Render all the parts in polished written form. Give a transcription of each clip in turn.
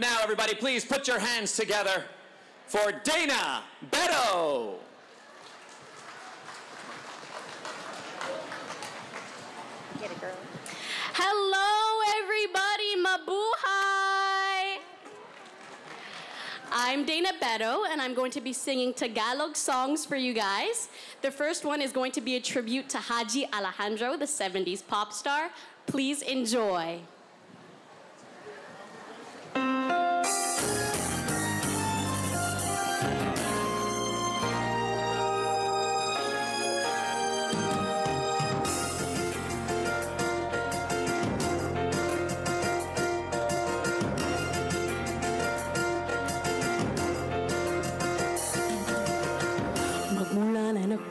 now, everybody, please put your hands together for Dana Beto. Get it, girl. Hello, everybody. Mabuhay! I'm Dana Beto, and I'm going to be singing Tagalog songs for you guys. The first one is going to be a tribute to Haji Alejandro, the 70s pop star. Please enjoy.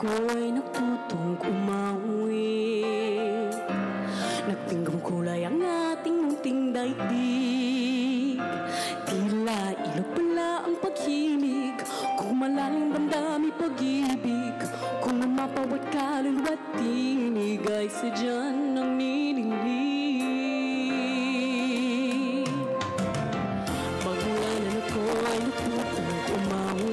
Ako'y nagtutong umawi. Nagtinggong kulay ang ating munting daigdig. Tila ilog pala ang pag-ibig. Kung malalim damdami pag-ibig. Kung mapawat kaluluwa't tinig ay sadyan ng nililig. Magmulanan ako'y nagtutong umawi.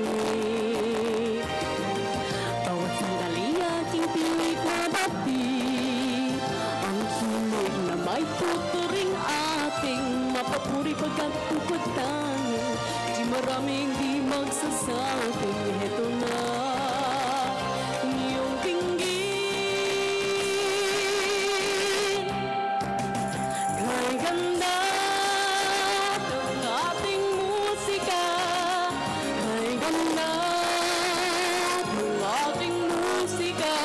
May tuturing ating mapapuri pagkatukod tayo. Di maraming di magsasabi. Heto na iyong tinggin. Kay ganda ng ating musika. Kay ganda ng ating musika.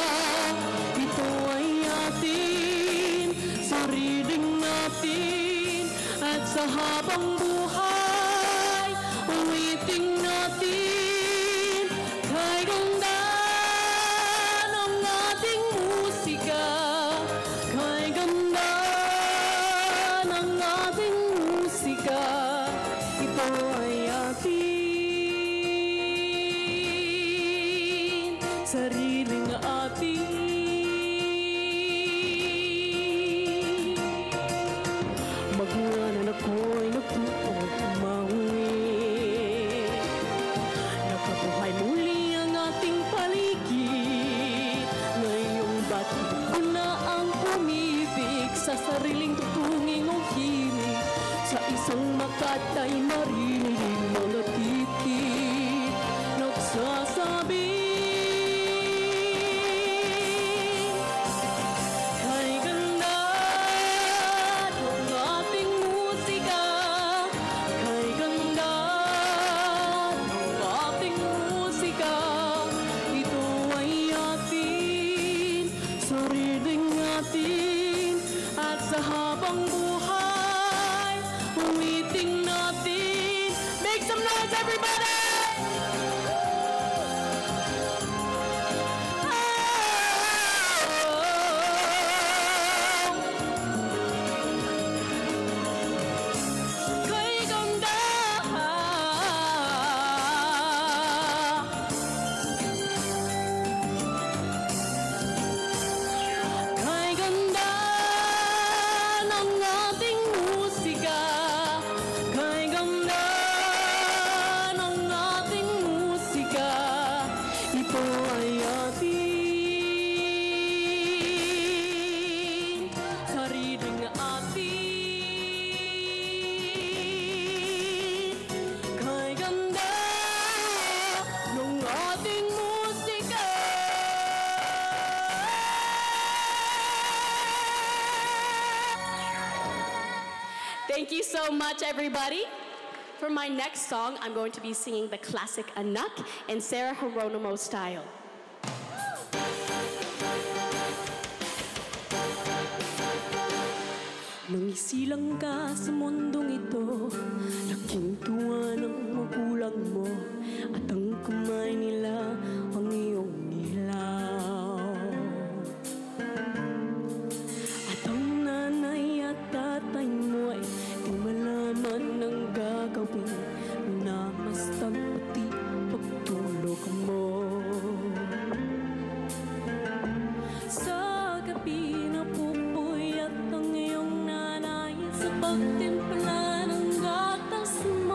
Ito ay atin sariling natin at sa habang buhay uwiting natin kay ganda ng ating musika kay ganda ng ating musika ito ay atin sariling atin. Magmulanan ako'y nagtutong umawi. Nakabuhay muli ang ating paligid. Ngayong batid ko na ang umibig sa sariling tutunging o himig. Sa isang makatay marinig mga titig nagsasabi. At sa habang buhay, uwiting natin. Make some noise, everybody! Kay ganda. Kay ganda ng ating musika. Kay ganda ng ating musika. Ito ay atin sariling atin. Kay ganda ng ating musika. Thank you so much, everybody. For my next song, I'm going to be singing the classic Anak in Sarah Geronimo style. Mangisilang ka sa mundong ito, laking tuwa ng magulang mo, at ang kamay nila ang iyong nilaw. At ang nanay at tatay mo ay di malaman ng gagawin, minamastang pati pagtulog mo. Sa gabi na pupuyat ang iyong nanay sa pagtimpla ng gatas mo.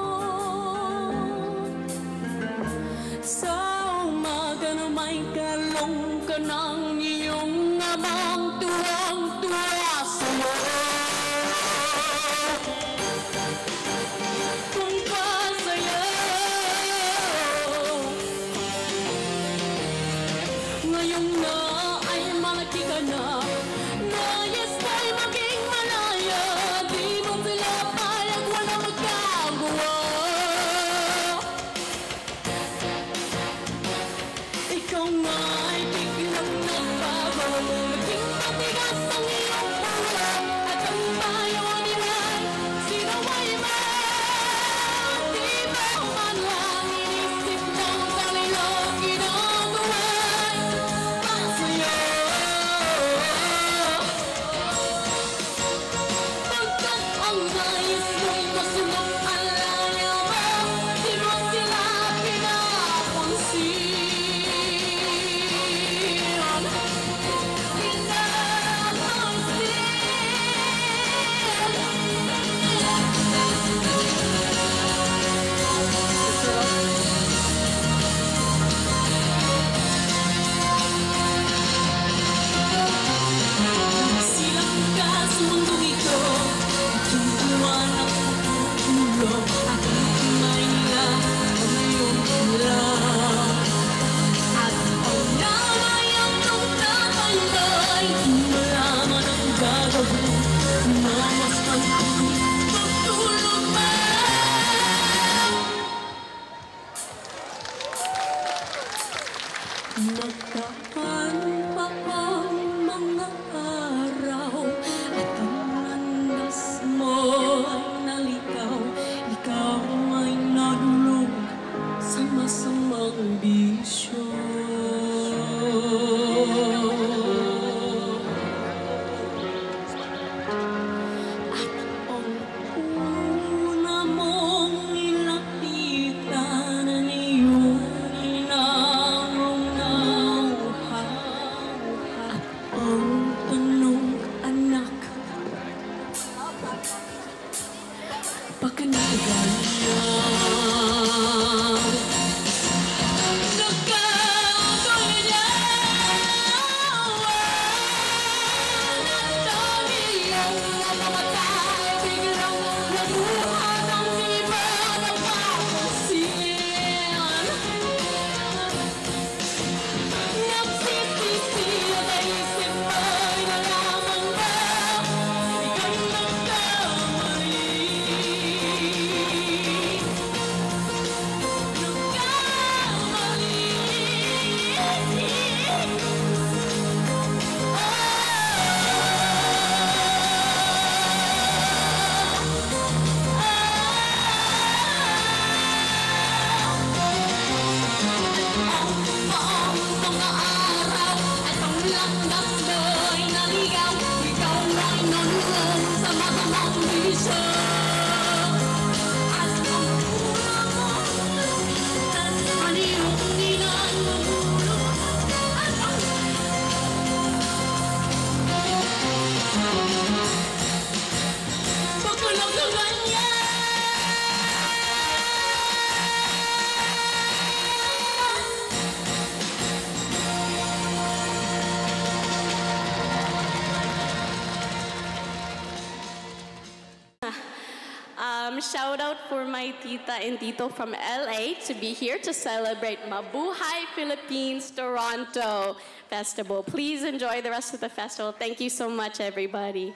Shout out for my tita and tito from LA to be here to celebrate Mabuhay Philippines Toronto Festival. Please enjoy the rest of the festival. Thank you so much, everybody.